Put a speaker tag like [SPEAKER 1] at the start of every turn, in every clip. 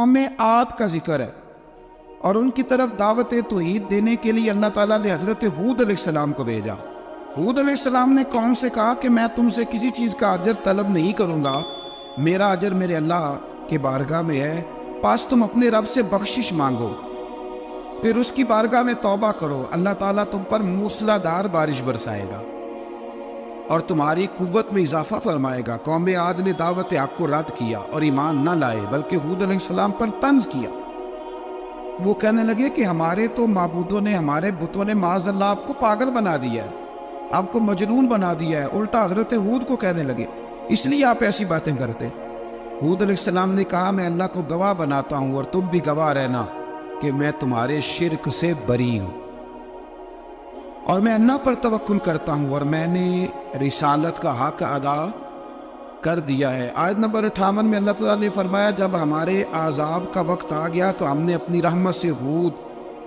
[SPEAKER 1] قوم عاد کا ذکر ہے اور ان کی طرف دعوت توحید دینے کے لیے اللہ تعالیٰ نے حضرت ہود علیہ السلام کو بھیجا۔ ہود علیہ السلام نے قوم سے کہا کہ میں تم سے کسی چیز کا اجر طلب نہیں کروں گا، میرا اجر میرے اللہ کے بارگاہ میں ہے، پاس تم اپنے رب سے بخشش مانگو، پھر اس کی بارگاہ میں توبہ کرو، اللہ تعالیٰ تم پر موسلا دار بارش برسائے گا اور تمہاری قوت میں اضافہ فرمائے گا۔ قوم عاد نے دعوت حق کو رد کیا اور ایمان نہ لائے، بلکہ ہود علیہ السلام پر طنز کیا۔ وہ کہنے لگے کہ ہمارے تو معبودوں نے، ہمارے بتوں نے معاذ اللہ آپ کو پاگل بنا دیا ہے، آپ کو مجنون بنا دیا ہے۔ الٹا حضرت ہود کو کہنے لگے اس لیے آپ ایسی باتیں کرتے۔ ہود علیہ السلام نے کہا میں اللہ کو گواہ بناتا ہوں اور تم بھی گواہ رہنا کہ میں تمہارے شرک سے بری ہوں اور میں اللہ پر توکل کرتا ہوں اور میں نے رسالت کا حق ادا کر دیا ہے۔ آیت نمبر 58 میں اللہ تعالیٰ نے فرمایا جب ہمارے عذاب کا وقت آ گیا تو ہم نے اپنی رحمت سے ہود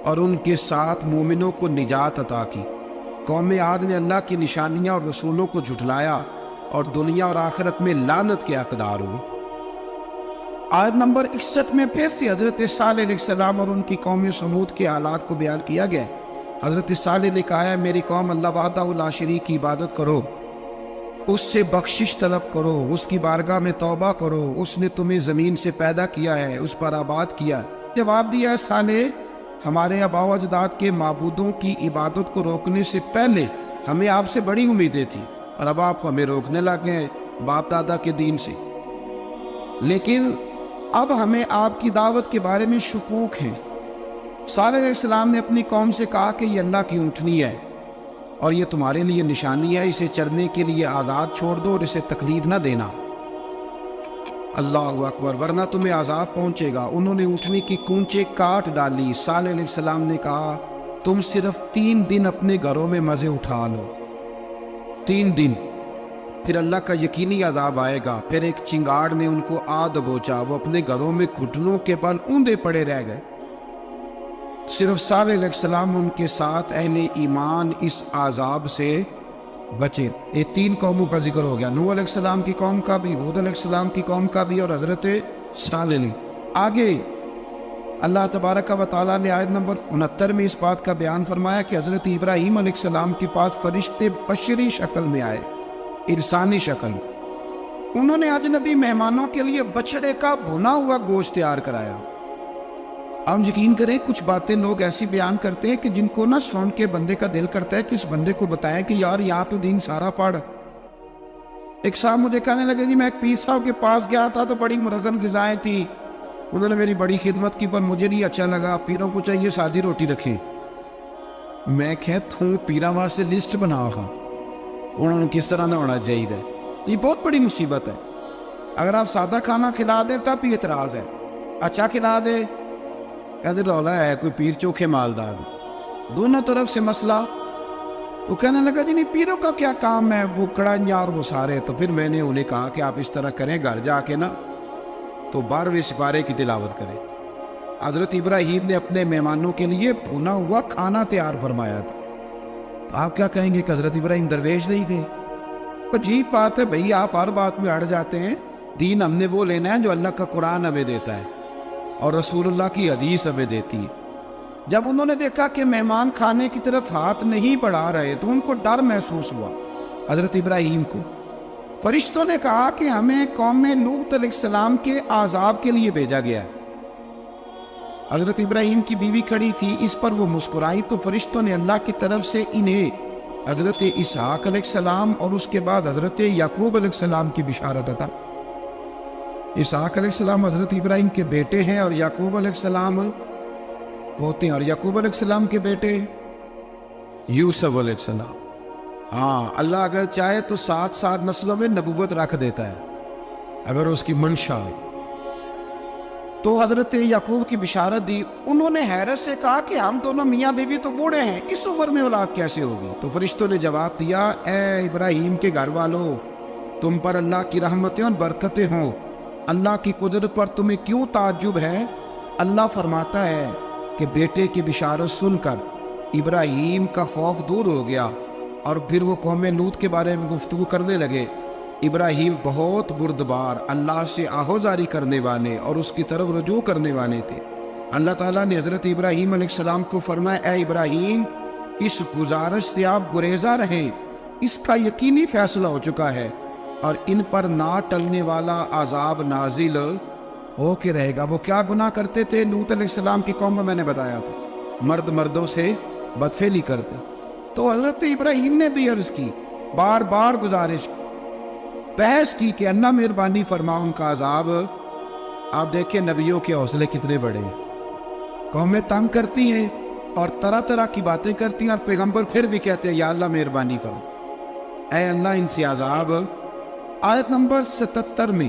[SPEAKER 1] اور ان کے ساتھ مومنوں کو نجات عطا کی۔ قوم عاد نے اللہ کی نشانیاں اور رسولوں کو جھٹلایا اور دنیا اور آخرت میں لعنت کے حقدار ہوئے۔ آیت نمبر 61 میں پھر سے حضرت صالح علیہ السلام اور ان کی قوم سمود کے حالات کو بیان کیا گیا۔ حضرت صالح نے کہا ہے میری قوم اللہ وحدہ لا شریک کی عبادت کرو، اس سے بخشش طلب کرو، اس کی بارگاہ میں توبہ کرو، اس نے تمہیں زمین سے پیدا کیا ہے، اس پر آباد کیا۔ جواب دیا ہے صالح ہمارے آباء و اجداد کے معبودوں کی عبادت کو روکنے سے پہلے ہمیں آپ سے بڑی امیدیں تھیں اور اب آپ ہمیں روکنے لگے ہیں باپ دادا کے دین سے، لیکن اب ہمیں آپ کی دعوت کے بارے میں شکوک ہیں۔ صالح علیہ السلام نے اپنی قوم سے کہا کہ یہ اللہ کی اونٹنی ہے اور یہ تمہارے لیے نشانی ہے، اسے چرنے کے لیے آزاد چھوڑ دو اور اسے تکلیف نہ دینا۔ اللہ اکبر، ورنہ تمہیں عذاب پہنچے گا۔ انہوں نے اونٹنی کی کونچیں کاٹ ڈالی۔ صالح علیہ السلام نے کہا تم صرف 3 دن اپنے گھروں میں مزے اٹھا لو، 3 دن، پھر اللہ کا یقینی عذاب آئے گا۔ پھر ایک چنگاڑ نے ان کو آ دبوچا، وہ اپنے گھروں میں گھٹنوں کے بل اوندے پڑے رہ گئے۔ صرف صالح علیہ السلام ان کے ساتھ اہل ایمان اس عذاب سے بچے۔ یہ 3 قوموں کا ذکر ہو گیا، نوح علیہ السلام کی قوم کا بھی، ہود علیہ السلام کی قوم کا بھی اور حضرت صالح علیہ۔ آگے اللہ تبارک و تعالیٰ نے آیت نمبر 69 میں اس بات کا بیان فرمایا کہ حضرت ابراہیم علیہ السلام کے پاس فرشتے بشری شکل میں آئے، انسانی شکل۔ انہوں نے اجنبی مہمانوں کے لیے بچڑے کا بھنا ہوا گوشت تیار کرایا۔ آپ یقین کریں کچھ باتیں لوگ ایسی بیان کرتے ہیں کہ جن کو نہ سن کے بندے کا دل کرتا ہے کہ اس بندے کو بتائیں کہ یار یہاں تو دین سارا پڑھ۔ ایک صاحب مجھے کہنے لگے جی میں ایک پیر صاحب کے پاس گیا تھا تو بڑی مرغن غذائیں تھیں، انہوں نے میری بڑی خدمت کی پر مجھے نہیں اچھا لگا، پیروں کو چاہیے سادی روٹی رکھیں۔ میں کہتا ہوں پیرا وہاں سے لسٹ بنا ہوا انہوں نے کس طرح نہ ہونا چاہیے۔ یہ بہت بڑی مصیبت ہے، اگر آپ سادہ کھانا کھلا دیں تب بھی اعتراض ہے، اچھا کھلا دیں کہتے رولا ہے کوئی پیر چوکھے مالدار، دونوں طرف سے مسئلہ۔ تو کہنے لگا جی نہیں پیروں کا کیا کام ہے، وہ کڑائیاں اور وہ سارے۔ تو پھر میں نے انہیں کہا کہ آپ اس طرح کریں، گھر جا کے نا تو 12ویں سپارے کی تلاوت کریں۔ حضرت ابراہیم نے اپنے مہمانوں کے لیے بھونا ہوا کھانا تیار فرمایا تھا۔ تو آپ کیا کہیں گے کہ حضرت ابراہیم درویش نہیں تھے؟ عجیب بات ہے بھئی، آپ ہر بات میں اڑ جاتے ہیں۔ دین ہم نے وہ لینا ہے جو اللہ کا قرآن ہمیں دیتا ہے اور رسول اللہ کی حدیث ہمیں دیتی ہے۔ جب انہوں نے دیکھا کہ مہمان کھانے کی طرف ہاتھ نہیں بڑھا رہے تو ان کو ڈر محسوس ہوا۔ حضرت ابراہیم کو فرشتوں نے کہا کہ ہمیں قوم لوط علیہ السلام کے عذاب کے لیے بھیجا گیا ہے۔ حضرت ابراہیم کی بیوی کھڑی تھی، اس پر وہ مسکرائی تو فرشتوں نے اللہ کی طرف سے انہیں حضرت اسحاق علیہ السلام اور اس کے بعد حضرت یعقوب علیہ السلام کی بشارت عطا۔ اسحاق علیہ السلام حضرت ابراہیم کے بیٹے ہیں اور یعقوب علیہ السلام پوتے ہیں، اور یعقوب علیہ السلام کے بیٹے یوسف علیہ السلام۔ ہاں اللہ اگر چاہے تو 7 نسلوں میں نبوت رکھ دیتا ہے اگر اس کی منشا ہو۔ تو حضرت یعقوب کی بشارت دی۔ انہوں نے حیرت سے کہا کہ ہم دونوں میاں بیوی تو بوڑھے ہیں، اس عمر میں اولاد کیسے ہوگی؟ تو فرشتوں نے جواب دیا اے ابراہیم کے گھر والوں، تم پر اللہ کی رحمتیں اور برکتیں ہوں، اللہ کی قدرت پر تمہیں کیوں تعجب ہے؟ اللہ فرماتا ہے کہ بیٹے کی بشارت سن کر ابراہیم کا خوف دور ہو گیا اور پھر وہ قوم لوط کے بارے میں گفتگو کرنے لگے۔ ابراہیم بہت بردبار، اللہ سے آہوزاری کرنے والے اور اس کی طرف رجوع کرنے والے تھے۔ اللہ تعالیٰ نے حضرت ابراہیم علیہ السلام کو فرمایا، اے ابراہیم، اس گزارش سے آپ گریزاں رہیں، اس کا یقینی فیصلہ ہو چکا ہے اور ان پر نہ ٹلنے والا عذاب نازل ہو کے رہے گا۔ وہ کیا گناہ کرتے تھے؟ لوط علیہ السلام کی قوم میں نے بتایا تھا، مرد مردوں سے بدفعلی کرتے۔ تو حضرت ابراہیم نے بھی عرض کی، بار بار گزارش کی، بحث کی کہ اللہ مہربانی فرما ان کا عذاب۔ آپ دیکھیں نبیوں کے حوصلے کتنے بڑے ہیں، قومیں تنگ کرتی ہیں اور طرح طرح کی باتیں کرتی ہیں، اور پیغمبر پھر بھی کہتے ہیں یا اللہ مہربانی فرما، اے اللہ ان سے عذاب۔ آیت نمبر 77 میں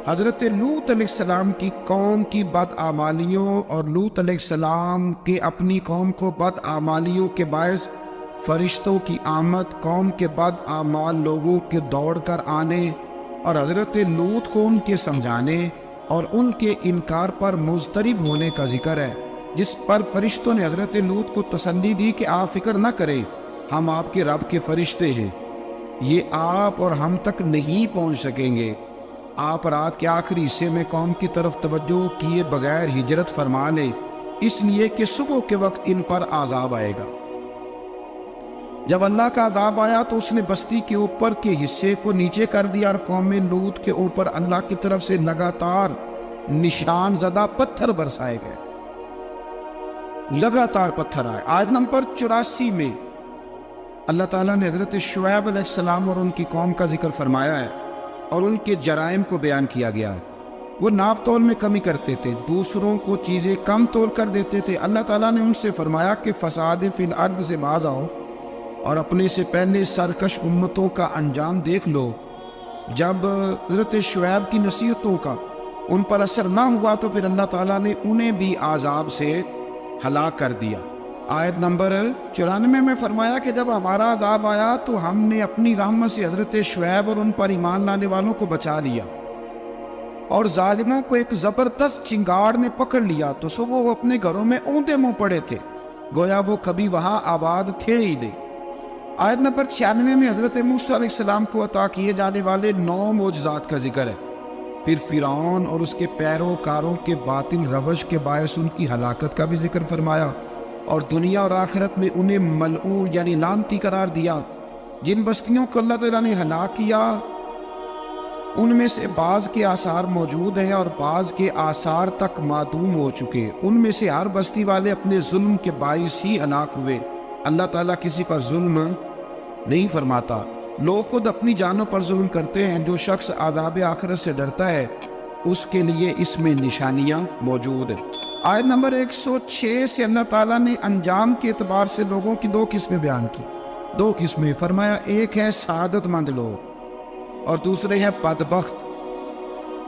[SPEAKER 1] حضرت لوط علیہ السلام کی قوم کی بدعمالیوں اور لوط علیہ السلام کے اپنی قوم کو بدعمالیوں کے باعث فرشتوں کی آمد، قوم کے بدعمال لوگوں کے دوڑ کر آنے اور حضرت لوط کو ان کے سمجھانے اور ان کے انکار پر مضطرب ہونے کا ذکر ہے، جس پر فرشتوں نے حضرت لوط کو تسلی دی کہ آپ فکر نہ کریں، ہم آپ کے رب کے فرشتے ہیں، یہ آپ اور ہم تک نہیں پہنچ سکیں گے۔ آپ رات کے آخری حصے میں قوم کی طرف توجہ کیے بغیر ہجرت فرما لیں، اس لیے کہ صبح کے وقت ان پر عذاب آئے گا۔ جب اللہ کا عذاب آیا تو اس نے بستی کے اوپر کے حصے کو نیچے کر دیا اور قوم لوط کے اوپر اللہ کی طرف سے لگاتار نشان زدہ پتھر برسائے گئے، لگاتار پتھر آئے۔ آیت نمبر 84 میں اللہ تعالیٰ نے حضرت شعیب علیہ السلام اور ان کی قوم کا ذکر فرمایا ہے اور ان کے جرائم کو بیان کیا گیا ہے۔ وہ ناپ تول میں کمی کرتے تھے، دوسروں کو چیزیں کم تول کر دیتے تھے۔ اللہ تعالیٰ نے ان سے فرمایا کہ فساد فی الارض سے باز آؤ اور اپنے سے پہلے سرکش امتوں کا انجام دیکھ لو۔ جب حضرت شعیب کی نصیحتوں کا ان پر اثر نہ ہوا تو پھر اللہ تعالیٰ نے انہیں بھی عذاب سے ہلاک کر دیا۔ آیت نمبر 94 میں فرمایا کہ جب ہمارا عذاب آیا تو ہم نے اپنی رحمت سے حضرت شعیب اور ان پر ایمان لانے والوں کو بچا لیا، اور ظالموں کو ایک زبردست چنگاڑ نے پکڑ لیا تو صبح وہ اپنے گھروں میں اوندے منہ پڑے تھے، گویا وہ کبھی وہاں آباد تھے ہی نہیں۔ آیت نمبر 96 میں حضرت موسیٰ علیہ السلام کو عطا کیے جانے والے 9 معجزات کا ذکر ہے۔ پھر فرعون اور اس کے پیروکاروں کے باطل روش کے باعث ان کی ہلاکت کا بھی ذکر فرمایا، اور دنیا اور آخرت میں انہیں ملعون یعنی لعنتی قرار دیا۔ جن بستیوں کو اللہ تعالیٰ نے ہلاک کیا ان میں سے بعض کے آثار موجود ہیں اور بعض کے آثار تک معدوم ہو چکے۔ ان میں سے ہر بستی والے اپنے ظلم کے باعث ہی ہلاک ہوئے۔ اللہ تعالیٰ کسی پر ظلم نہیں فرماتا، لوگ خود اپنی جانوں پر ظلم کرتے ہیں۔ جو شخص عذاب آخرت سے ڈرتا ہے اس کے لیے اس میں نشانیاں موجود ہیں۔ آیت نمبر 106 سے اللہ تعالیٰ نے انجام کے اعتبار سے لوگوں کی 2 قسمیں بیان کی، 2 قسمیں فرمایا، ایک ہے سعادت مند لوگ اور دوسرے ہیں بدبخت۔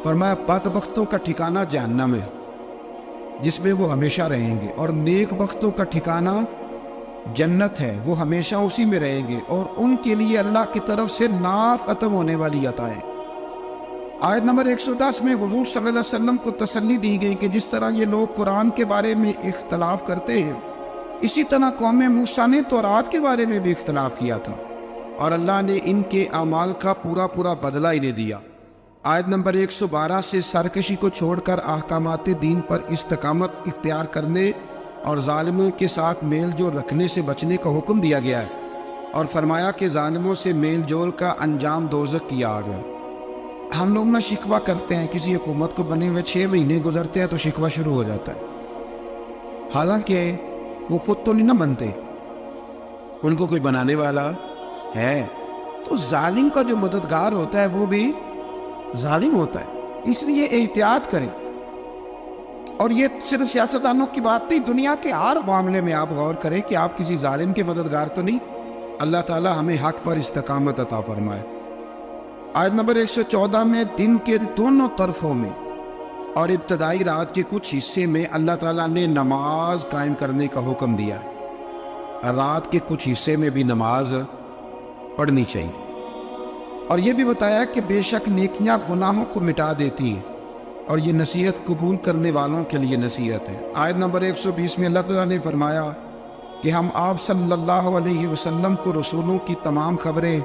[SPEAKER 1] فرمایا بدبختوں کا ٹھکانہ جہنم ہے جس میں وہ ہمیشہ رہیں گے، اور نیک بختوں کا ٹھکانہ جنت ہے، وہ ہمیشہ اسی میں رہیں گے، اور ان کے لیے اللہ کی طرف سے نا ختم ہونے والی عطائیں۔ آیت نمبر 110 میں حضور صلی اللہ علیہ وسلم کو تسلی دی گئی کہ جس طرح یہ لوگ قرآن کے بارے میں اختلاف کرتے ہیں، اسی طرح قوم موسیٰ نے تورات کے بارے میں بھی اختلاف کیا تھا، اور اللہ نے ان کے اعمال کا پورا بدلہ انہیں دیا۔ آیت نمبر 112 سے سرکشی کو چھوڑ کر احکامات دین پر استقامت اختیار کرنے اور ظالموں کے ساتھ میل جول رکھنے سے بچنے کا حکم دیا گیا ہے، اور فرمایا کہ ظالموں سے میل جول کا انجام دوزخ کی آگ ہے۔ ہم لوگ نہ شکوہ کرتے ہیں، کسی حکومت کو بنے ہوئے 6 مہینے گزرتے ہیں تو شکوہ شروع ہو جاتا ہے، حالانکہ وہ خود تو نہیں نہ بنتے، ان کو کوئی بنانے والا ہے۔ تو ظالم کا جو مددگار ہوتا ہے وہ بھی ظالم ہوتا ہے، اس لیے احتیاط کریں۔ اور یہ صرف سیاستدانوں کی بات نہیں، دنیا کے ہر معاملے میں آپ غور کریں کہ آپ کسی ظالم کے مددگار تو نہیں۔ اللہ تعالی ہمیں حق پر استقامت عطا فرمائے۔ آیت نمبر 114 میں دن کے دونوں طرفوں میں اور ابتدائی رات کے کچھ حصے میں اللہ تعالیٰ نے نماز قائم کرنے کا حکم دیا ہے۔ رات کے کچھ حصے میں بھی نماز پڑھنی چاہیے، اور یہ بھی بتایا کہ بے شک نیکیاں گناہوں کو مٹا دیتی ہیں، اور یہ نصیحت قبول کرنے والوں کے لیے نصیحت ہے۔ آیت نمبر 120 میں اللہ تعالیٰ نے فرمایا کہ ہم آپ صلی اللہ علیہ وسلم کو رسولوں کی تمام خبریں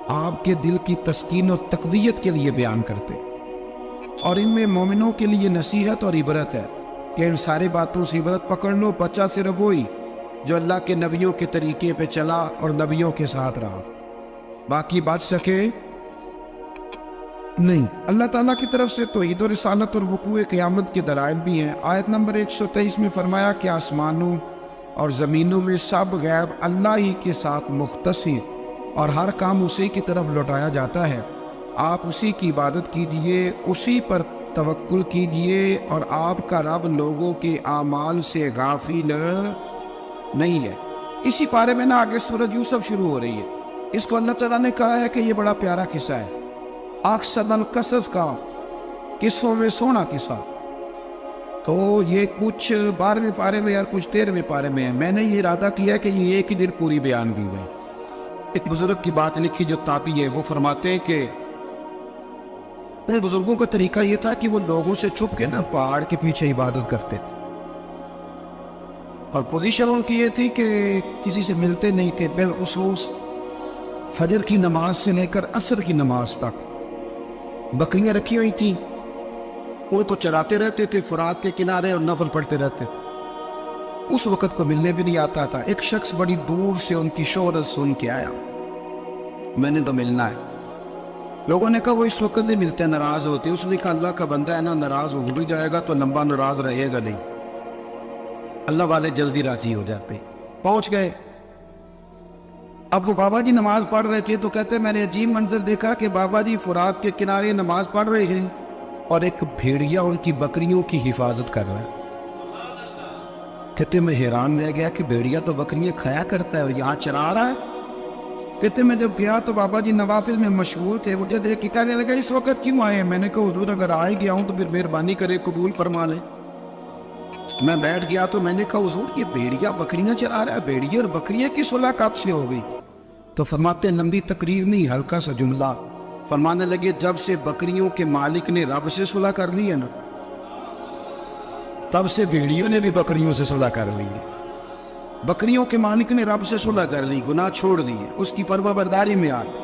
[SPEAKER 1] آپ کے دل کی تسکین اور تقویت کے لیے بیان کرتے، اور ان میں مومنوں کے لیے نصیحت اور عبرت ہے کہ ان ساری باتوں سے عبرت پکڑ لو، بچہ صرف وہی جو اللہ کے نبیوں کے طریقے پہ چلا اور نبیوں کے ساتھ رہا، باقی بچ سکے نہیں۔ اللہ تعالیٰ کی طرف سے توحید و رسالت اور وقوع قیامت کے دلائل بھی ہیں۔ آیت نمبر 123 میں فرمایا کہ آسمانوں اور زمینوں میں سب غیب اللہ ہی کے ساتھ مختص ہیں اور ہر کام اسی کی طرف لوٹایا جاتا ہے، آپ اسی کی عبادت کیجئے، اسی پر توکل کیجئے، اور آپ کا رب لوگوں کے اعمال سے غافل نہیں ہے۔ اسی پارے میں آگے سورۃ یوسف شروع ہو رہی ہے۔ اس کو اللہ تعالیٰ نے کہا ہے کہ یہ بڑا پیارا قصہ ہے، احسن القصص کا، قصوں میں سونا قصہ۔ تو یہ کچھ 12ویں پارے میں اور کچھ 13ویں پارے میں ہے۔ میں نے یہ ارادہ کیا کہ یہ ایک ہی دن پوری بیان کی گئی۔ ایک بزرگ کی بات لکھی جو تابعی ہے، وہ فرماتے ہیں کہ ان بزرگوں کا طریقہ یہ تھا کہ وہ لوگوں سے چھپ کے پہاڑ کے پیچھے عبادت کرتے تھے، اور پوزیشن ان کی یہ تھی کہ کسی سے ملتے نہیں تھے، بالخصوص فجر کی نماز سے لے کر عصر کی نماز تک بکریاں رکھی ہوئی تھیں، ان کو چراتے رہتے تھے فرات کے کنارے اور نفل پڑھتے رہتے تھے۔ اس وقت کو ملنے بھی نہیں آتا تھا۔ ایک شخص بڑی دور سے ان کی شہرت سن کے آیا، میں نے تو ملنا ہے۔ لوگوں نے کہا وہ اس وقت نہیں ملتے، ناراض ہوتے۔ اس نے کہا اللہ کا بندہ ہے نا، ناراض ہو بھی جائے گا تو لمبا ناراض رہے گا نہیں، اللہ والے جلدی راضی ہو جاتے۔ پہنچ گئے۔ اب وہ بابا جی نماز پڑھ رہے تھے تو کہتے میں نے عجیب منظر دیکھا کہ بابا جی فرات کے کنارے نماز پڑھ رہے ہیں اور ایک بھیڑیا ان کی بکریوں کی حفاظت کر رہا ہے۔ کہتے میں حیران رہ گیا کہ بھیڑیا تو بکریاں کھایا کرتا ہے اور یہاں چرا رہا ہے۔ کہتے میں جب گیا تو بابا جی نوافل میں مشغول تھے، مجھے دیکھ کے کہنے لگا اس وقت کیوں آئے ہیں؟ میں نے کہا حضور اگر آئے گیا ہوں تو پھر مہربانی کرے قبول فرما لیں۔ میں بیٹھ گیا تو میں نے کہا حضور یہ بھیڑیا بکریاں چرا رہا ہے، بھیڑیا اور بکریاں کی صلح کب سے ہو گئی؟ تو فرماتے ہیں لمبی تقریر نہیں، ہلکا سا جملہ۔ فرمانے لگے جب سے بکریوں کے مالک نے رب سے صلح کر لی ہے نا، تب سے بھیڑیوں نے بھی بکریوں سے صلح کر لی ہے۔ بکریوں کے مالک نے رب سے صلح کر لی، گناہ چھوڑ دیے، اس کی فرما برداری میں آ گئے۔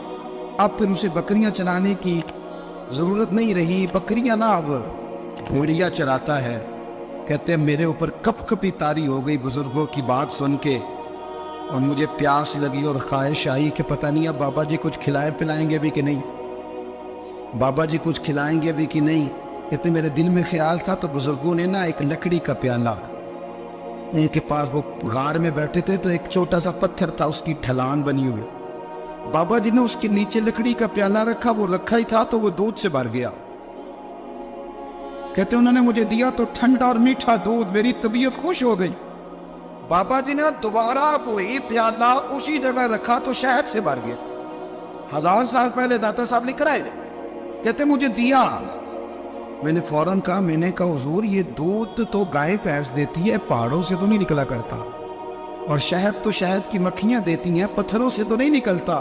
[SPEAKER 1] اب پھر اسے بکریاں چرانے کی ضرورت نہیں رہی، بکریاں نہ اب بھیڑیا چراتا ہے۔ کہتے ہیں میرے اوپر کپ کپی طاری ہو گئی بزرگوں کی بات سن کے، اور مجھے پیاس لگی اور خواہش آئی کہ پتہ نہیں اب بابا جی کچھ کھلائے پلائیں گے بھی کہ نہیں، بابا جی کچھ کھلائیں گے بھی کہ نہیں۔ کہتے میرے دل میں خیال تھا تو بزرگوں نے ایک لکڑی کا پیالہ، ان کے پاس وہ غار میں بیٹھے تھے تو ایک چھوٹا سا پتھر تھا، اس کی ڈھلان بنی ہوئی، بابا جی نے اس کے نیچے لکڑی کا پیالہ رکھا، وہ رکھا ہی تھا تو وہ دودھ سے بھر گیا۔ کہتے انہوں نے مجھے دیا تو ٹھنڈا اور میٹھا دودھ، میری طبیعت خوش ہو گئی۔ بابا جی نے دوبارہ وہی پیالہ اسی جگہ رکھا تو شہد سے بھر گیا۔ 1000 سال پہلے داتا صاحب لکھ رہے تھے، کہتے مجھے دیا۔ میں نے فوراً کہا، میں نے کہا حضور یہ دودھ تو گائے بھینس دیتی ہے، پہاڑوں سے تو نہیں نکلا کرتا، اور شہد تو شہد کی مکھیاں دیتی ہیں، پتھروں سے تو نہیں نکلتا،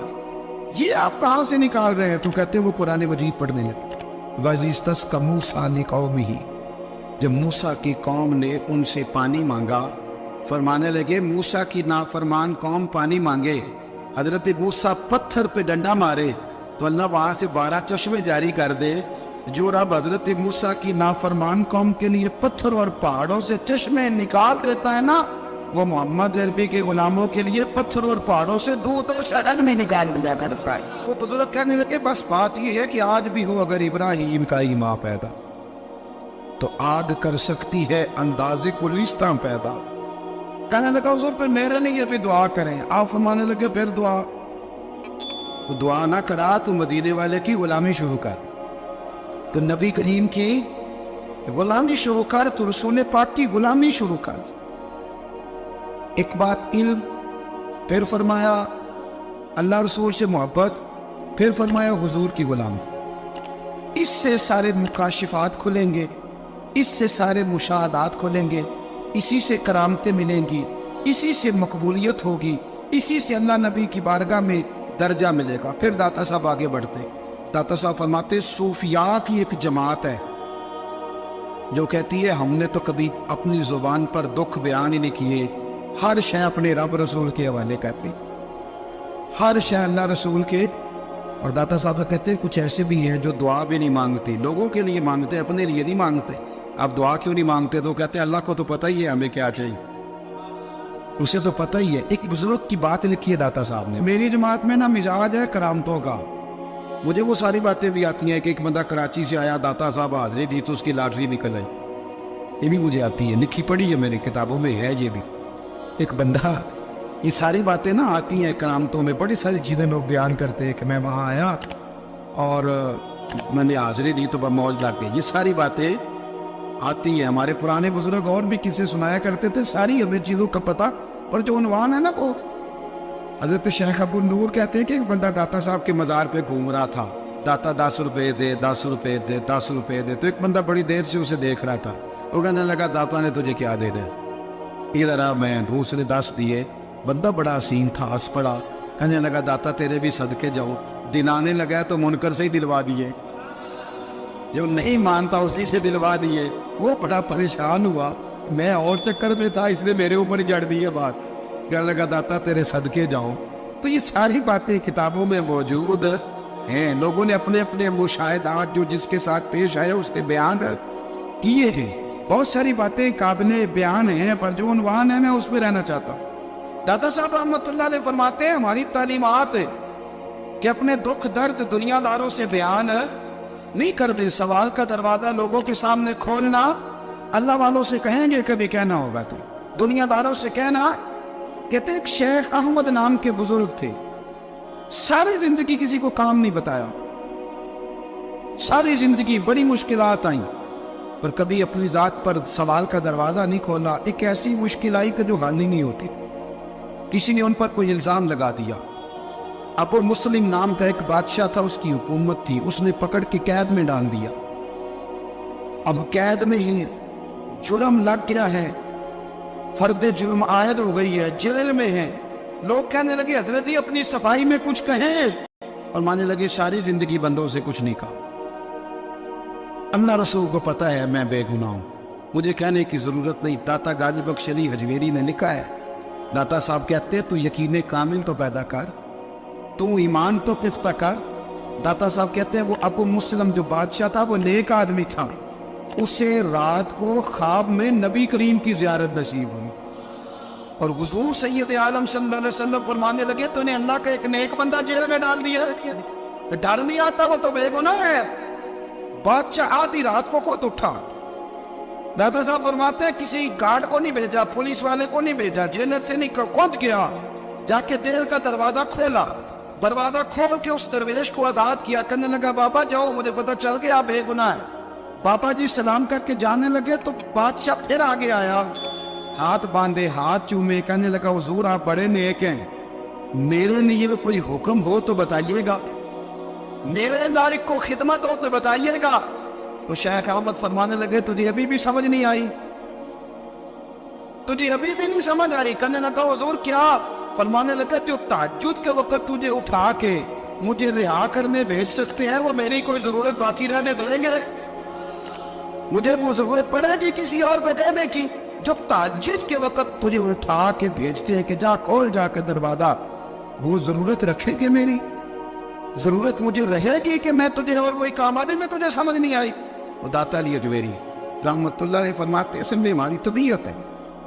[SPEAKER 1] یہ آپ کہاں سے نکال رہے ہیں؟ تو کہتے وہ قرآن مجید پڑھنے لگے۔ وَإِذِ اسْتَسْقَىٰ مُوسَىٰ لِقَوْمِهِ، جب موسیٰ کی قوم نے ان سے پانی مانگا، فرمانے لگے موسیٰ کی نافرمان قوم پانی مانگے، حضرت موسیٰ پتھر پہ ڈنڈا مارے تو اللہ وہاں سے 12 چشمے جاری کر دے۔ جو رب حضرت موسیٰ کی نافرمان قوم کے لیے پتھر اور پہاڑوں سے چشمے نکال دیتا ہے نا، وہ محمد عربی کے غلاموں کے لیے پتھر اور پہاڑوں سے دودھ اور شہد میں نکال دیا کرتا ہے۔ وہ بزرگ کہنے لگے بس بات یہ ہے کہ آج بھی ہو اگر ابراہیم کا ہی ماں پیدا تو آگ کر سکتی ہے اندازے گلستاں پیدا۔ کہنے لگا حضور پھر میرے لیے بھی دعا کریں۔ آپ فرمانے لگے پھر دعا نہ کرا تو مدینے والے کی غلامی شروع کر، تو نبی کریم کی غلامی شروع کر، تو رسول پاک کی غلامی شروع کر۔ ایک بات علم، پھر فرمایا اللہ رسول سے محبت، پھر فرمایا حضور کی غلامی۔ اس سے سارے مکاشفات کھلیں گے، اس سے سارے مشاہدات کھلیں گے، اسی سے کرامتیں ملیں گی، اسی سے مقبولیت ہوگی، اسی سے اللہ نبی کی بارگاہ میں درجہ ملے گا۔ پھر داتا صاحب آگے بڑھتے، داتا صاحب فرماتے صوفیاء کی ایک جماعت ہے جو کہتی ہے ہم نے تو کبھی اپنی زبان پر دکھ بیان ہی نہیں کیے، ہر شے اپنے رب رسول کے حوالے کرتی، ہر شے اللہ رسول کے اور داتا صاحب کہتے ہیں کچھ ایسے بھی ہیں جو دعا بھی نہیں مانگتے، لوگوں کے لیے مانگتے، اپنے لیے نہیں مانگتے. آپ دعا کیوں نہیں مانگتے؟ تو کہتے ہیں اللہ کو تو پتہ ہی ہے ہمیں کیا چاہیے، اسے تو پتہ ہی ہے. ایک بزرگ کی بات لکھی ہے داتا صاحب نے، میری جماعت میں نا مزاج ہے کرامتوں کا. مجھے وہ ساری باتیں بھی آتی ہیں کہ ایک بندہ کراچی سے آیا، داتا صاحب حاضری دی تو اس کی لاٹری نکل آئی. یہ بھی مجھے آتی ہے، لکھی پڑھی ہے میری کتابوں میں ہے. یہ بھی ایک بندہ، یہ ساری باتیں نا آتی ہیں کرامتوں میں. بڑی ساری چیزیں لوگ بیان کرتے ہیں کہ میں وہاں آیا اور میں نے حاضری دی تو موج لگ گئی. یہ ساری باتیں آتی ہیں. ہمارے پرانے بزرگ اور بھی کسے سنایا کرتے تھے. ساری ہمیں چیزوں کا پتہ، پر جو عنوان ہے نا وہ حضرت شیخ ابو نور کہتے ہیں کہ ایک بندہ داتا صاحب کے مزار پہ گھوم رہا تھا. داتا 10 روپے دے، 10 روپے دے، 10 روپے دے. تو ایک بندہ بڑی دیر سے اسے دیکھ رہا تھا. وہ کہنے لگا داتا نے تجھے کیا دینا ہے؟ ادھر آ. میں دوسرے 10 دیے. بندہ بڑا حسین تھا، ہنس پڑا. کہنے لگا داتا تیرے بھی صدقے جاؤں. دن آنے لگا تو منکر سے ہی دلوا دیے، جو نہیں مانتا اسی سے دلوا دیے. وہ بڑا پریشان ہوا، میں اور چکر میں تھا اس نے میرے اوپر جڑ دی ہے بات. کہنے لگا داتا تیرے صدقے جاؤں. تو یہ ساری باتیں کتابوں میں موجود ہیں. لوگوں نے اپنے اپنے مشاہدات جو جس کے ساتھ پیش آئے اس کے بیان کیے ہیں. بہت ساری باتیں قابل بیان ہیں، پر جو عنوان ہے میں اس پہ رہنا چاہتا ہوں. داتا صاحب رحمۃ اللہ علیہ فرماتے ہیں ہماری تعلیمات کہ اپنے دکھ درد دنیا داروں سے بیان نہیں کرتے. سوال کا دروازہ لوگوں کے سامنے کھولنا اللہ والوں سے کہیں گے کبھی کہنا ہوگا تو دنیا داروں سے کہنا. کہتے ایک شیخ احمد نام کے بزرگ تھے، ساری زندگی کسی کو کام نہیں بتایا، ساری زندگی بڑی مشکلات آئیں، پر کبھی اپنی ذات پر سوال کا دروازہ نہیں کھولا. ایک ایسی مشکل آئی کہ جو حل ہی نہیں ہوتی تھی. کسی نے ان پر کوئی الزام لگا دیا. ابو مسلم نام کا ایک بادشاہ تھا، اس کی حکومت تھی. اس نے پکڑ کے قید میں ڈال دیا. اب قید میں ہی جرم لگ گیا ہے، فرد جرم عائد ہو گئی ہے، جیل میں ہے. لوگ کہنے لگے حضرت جی اپنی صفائی میں کچھ کہیں، اور مانے لگے ساری زندگی بندوں سے کچھ نہیں کہا. اللہ رسول کو پتہ ہے میں بے گناہ ہوں، مجھے کہنے کی ضرورت نہیں. داتا غازی بخش علی حجویری نے لکھا ہے. داتا صاحب کہتے تو یقین کامل تو پیدا کر، تو ایمان تو پختہ کر. داتا صاحب کہتے ہیں وہ ابو مسلم جو بادشاہ تھا وہ نیک آدمی تھا. اسے رات کو خواب میں نبی کریم کی زیارت نصیب ہوئی، اور حضور سید عالم صلی اللہ علیہ وسلم فرمانے لگے تو نے اللہ کا ایک نیک بندہ جیل میں ڈال دیا. ڈر نہیں آتا، وہ تو بے گناہ ہے. بادشاہ آدھی رات کو خود اٹھا. داتا صاحب فرماتے ہیں کسی گارڈ کو نہیں بھیجا، پولیس والے کو نہیں بھیجا، جیلر سے نہیں، خود گیا. جا کے جیل کا دروازہ کھولا، دروازہ کھول کے اس درویش کو آزاد کیا. کہنے لگا بابا جاؤ، مجھے پتہ چل گیا بے گناہ ہے. بابا جی سلام کر کے جانے لگے تو بادشاہ پھر آگے آیا، ہاتھ باندھے، ہاتھ چومے. کہنے لگا حضور آپ بڑے نیک ہیں، میرے لیے کوئی حکم ہو تو بتائیے گا، میرے لائق کو خدمت ہو تو بتائیے گا. تو شیخ احمد فرمانے لگے تجھے ابھی بھی سمجھ نہیں آئی، تجھے ابھی بھی نہیں سمجھ آ رہی. کہنے لگا حضور کیا؟ فرمانے لگا جو تہجد کے وقت تجھے اٹھا کے مجھے رہا کرنے بھیج سکتے ہیں وہ میری کوئی ضرورت باقی رہنے دیں گے؟ مجھے وہ ضرورت پڑے گی کسی اور پہ دینے کی؟ جو تہجد کے وقت تجھے اٹھا کے بھیجتے ہیں کہ جا کھول جا کے دروازہ، وہ ضرورت رکھیں گے؟ میری ضرورت مجھے رہے گی کہ میں تجھے اور وہی کام آدمی میں تجھے سمجھ نہیں آئی؟ وہ داتا علی حجویری رحمت اللہ علیہ فرماتے ہیں میں ہماری طبیعت ہے،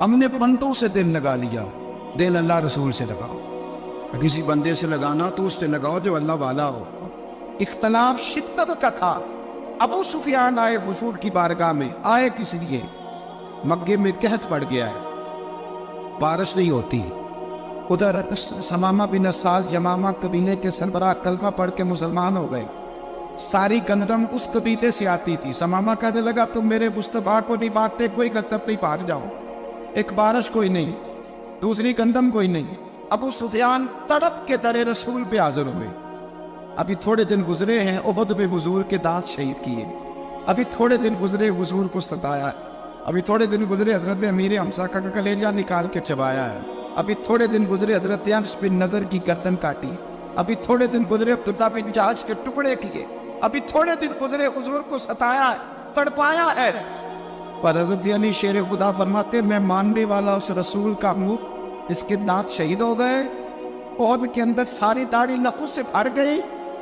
[SPEAKER 1] ہم نے بندوں سے دل لگا لیا، دل اللہ رسول سے لگاؤ. کسی بندے سے لگانا تو اس سے لگاؤ جو اللہ والا ہو. اختلاف شدت کا تھا. ابو سفیان آئے حضور کی بارگاہ میں. آئے کس لیے؟ مکے میں قحط پڑ گیا ہے، بارش نہیں ہوتی. ادھر سمامہ بن اسال یمامہ قبیلے کے سربراہ کلمہ پڑھ کے مسلمان ہو گئے. ساری گندم اس قبیلے سے آتی تھی. سمامہ کہنے لگا تم میرے مصطفیٰ کو نہیں بانٹتے، کوئی گندم نہیں پار جاؤ. ایک بارش کوئی نہیں، دوسری گندم کوئی نہیں. ابو سفیان تڑپ کے در رسول پہ حاضر ہوئے. ابھی تھوڑے دن گزرے ہیں احد میں حضور کے دانت شہید کیے، ابھی تھوڑے دن گزرے حضور کو ستایا ہے، ابھی تھوڑے دن گزرے حضرت امیر حمزہ کا کلیجہ نکال کے چبایا ہے، ابھی تھوڑے دن گزرے حضرت انس بن نضر کی گردن کاٹی، ابھی تھوڑے دن گزرے عبداللہ بن جحش کے ٹکڑے کیے، ابھی تھوڑے دن گزرے حضور کو ستایا ہے، تڑپایا ہے. پر حضرت علی شیر خدا فرماتے میں ماننے والا اس رسول کا ہوں، اس کے دانت شہید ہو گئے، عہد کے اندر ساری داڑھی لہو سے بھر گئی،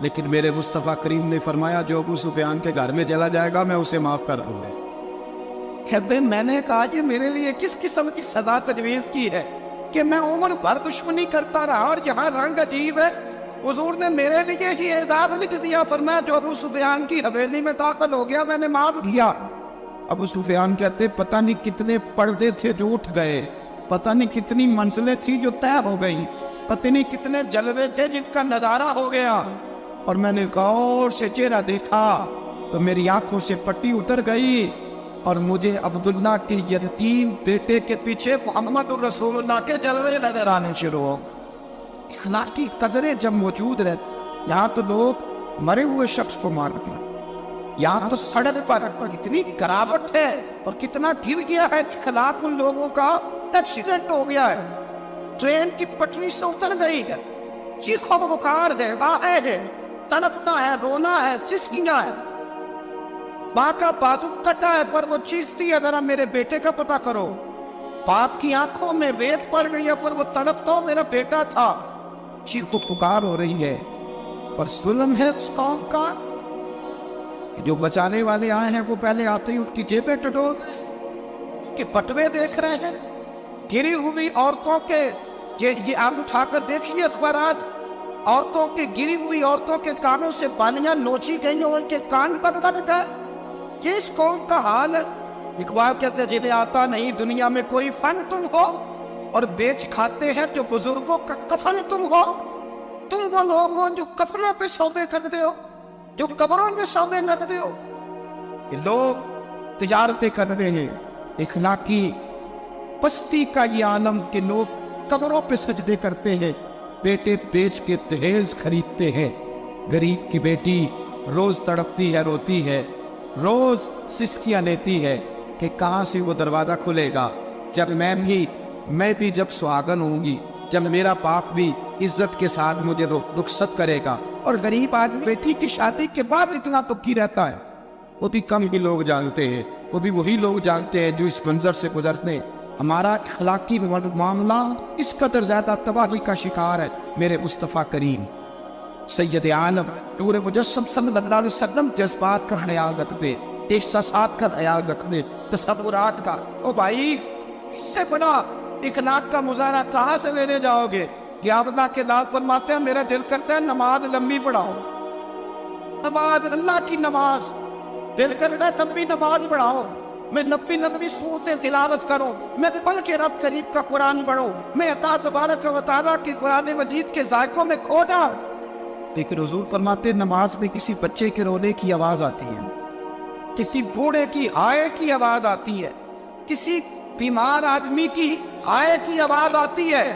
[SPEAKER 1] لیکن میرے مصطفیٰ کریم نے فرمایا جو ابو سفیان کے گھر میں چلا جائے گا میں اسے معاف کر دوں گا۔ کہتے ہیں میں نے کہا یہ میرے لیے کس قسم کی سزا تجویز کی ہے کہ میں عمر بھر دشمنی کرتا رہا اور جہاں رنگ عجیب ہے، حضور نے میرے لیے ہی اعزاز لکھ دیا، فرمایا جو ابو سفیان کی حویلی میں داخل ہو گیا میں نے معاف کیا۔ ابو سفیان کہتے پتہ نہیں کتنے پردے تھے جو اٹھ گئے، پتہ نہیں کتنی منزلیں تھیں جو طے ہو گئی، پتہ نہیں کتنے جلوے تھے جن کا نظارہ ہو گیا، اور میں نے غور سے چہرہ دیکھا تو میری آنکھوں سے پٹی اتر گئی اور مجھے عبداللہ کے یتیم بیٹے کے پیچھے محمد الرسول اللہ کے جلوے نظر آنے شروع ہو۔ اخلاقی قدریں جب موجود رہتی، یہاں تو لوگ مرے ہوئے شخص کو مارتے ہیں، یہاں تو سڑک پر کتنی گراوٹ ہے اور کتنا گر گیا ہے، اخلاق ان لوگوں کا ایکسیڈنٹ ہو گیا ہے، ٹرین کی پٹری سے اتر گئی ہے، چیخو پکار ہے، واہے ہے، تڑپنا ہے، رونا ہے، سسکیاں ہے، ماں کا بازو کٹا ہے پر وہ چیختی ہے ذرا میرے بیٹے کا پتہ کرو، باپ کی آنکھوں میں ریت پڑ گئی ہے پر وہ تڑپتا ہو میرا بیٹا تھا، چیخو پکار ہو رہی ہے۔ پر ظلم ہے اس قوم کا کہ جو بچانے والے آئے ہیں وہ پہلے آتے ہی ان کی جیبیں ٹٹول کہ بٹوے دیکھ رہے ہیں گری ہوئی عورتوں کے، یہ آپ اٹھا کر دیکھیے اخبارات، عورتوں کے گری ہوئی عورتوں کے کانوں سے بالیاں نوچی گئی اور ان کے کان کٹ گئے، یہ اس قوم کا حال ہے۔ اقبال کہتے ہیں جنہیں آتا نہیں دنیا میں کوئی فن تم ہو اور بیچ کھاتے ہیں جو بزرگوں کا کفن تم ہو، تم وہ لوگ ہو جو کفنوں پہ سودے کرتے ہو، جو قبروں پہ سودے کرتے ہو۔ یہ لوگ تجارتیں کر رہے ہیں، اخلاقی پستی کا یہ عالم کہ لوگ قبروں پہ سجدے کرتے ہیں، بیٹے بیچ کے دہیز خریدتے ہیں، غریب کی بیٹی روز تڑپتی ہے، روتی ہے، روز سسکیاں لیتی ہے کہ کہاں سے وہ دروازہ کھلے گا جب میں بھی جب سہاگن ہوں گی، جب میرا باپ بھی عزت کے ساتھ مجھے رخصت کرے گا۔ اور غریب آدمی بیٹی کی شادی کے بعد اتنا دکھی رہتا ہے، وہ بھی کم ہی لوگ جانتے ہیں، وہ بھی وہی لوگ جانتے ہیں جو اس منظر سے گزرتے ہیں۔ ہمارا اخلاقی معاملہ اس قدر زیادہ تباہی کا شکار ہے۔ میرے مصطفیٰ کریم سید عالم نور مجسم صلی اللہ علیہ وسلم جذبات کا خیال رکھتے، احساسات کا خیال رکھتے، تصورات کا۔ او بھائی اس سے بڑا اخلاق کا مظاہرہ کہاں سے لینے جاؤ گے؟ کہ آپ اللہ کے لال فرماتے ہیں میرا دل کرتا ہے نماز لمبی پڑھاؤ، نماز اللہ کی نماز، دل کرتا ہے تب بھی نماز پڑھاؤ، میں لمبی سور سے تلاوت کروں، میں پڑھ کے رب کریم کا قرآن پڑھوں، میں عطا تبارک و تعالیٰ کی قرآن مجید کے ذائقوں میں کھو جاؤں۔ لیکن حضور فرماتے نماز میں کسی بچے کے رونے کی آواز آتی ہے، کسی بوڑھے کی ہائے کی آواز آتی ہے، کسی بیمار آدمی کی ہائے کی آواز آتی ہے۔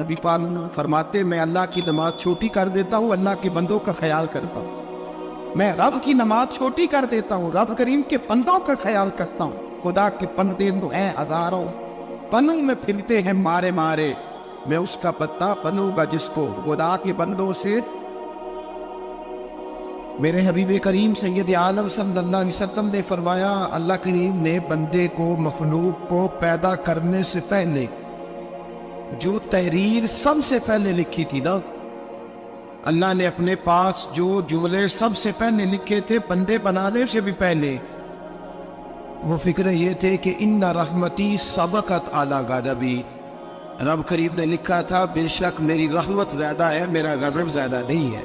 [SPEAKER 1] نبی پاک فرماتے میں اللہ کی نماز چھوٹی کر دیتا ہوں، اللہ کے بندوں کا خیال کرتا ہوں، میں رب کی نماز چھوٹی کر دیتا ہوں، رب کریم کے بندوں کا خیال کرتا ہوں۔ خدا کے بندے تو ہیں ہزاروں، بنوں میں پھرتے ہیں مارے مارے، میں اس کا بندہ بنوں گا جس کو خدا کے بندوں سے۔ میرے حبیب کریم سید عالم صلی اللہ علیہ وسلم نے فرمایا اللہ کریم نے بندے کو مخلوق کو پیدا کرنے سے پہلے جو تحریر سب سے پہلے لکھی تھی نا، اللہ نے اپنے پاس جو جملے سب سے پہلے لکھے تھے بندے بنانے سے بھی پہلے، وہ فکر یہ تھے کہ ان رحمتی سبقت اعلی غضبی، رب کریم نے لکھا تھا بے شک میری رحمت زیادہ ہے، میرا غضب زیادہ نہیں ہے۔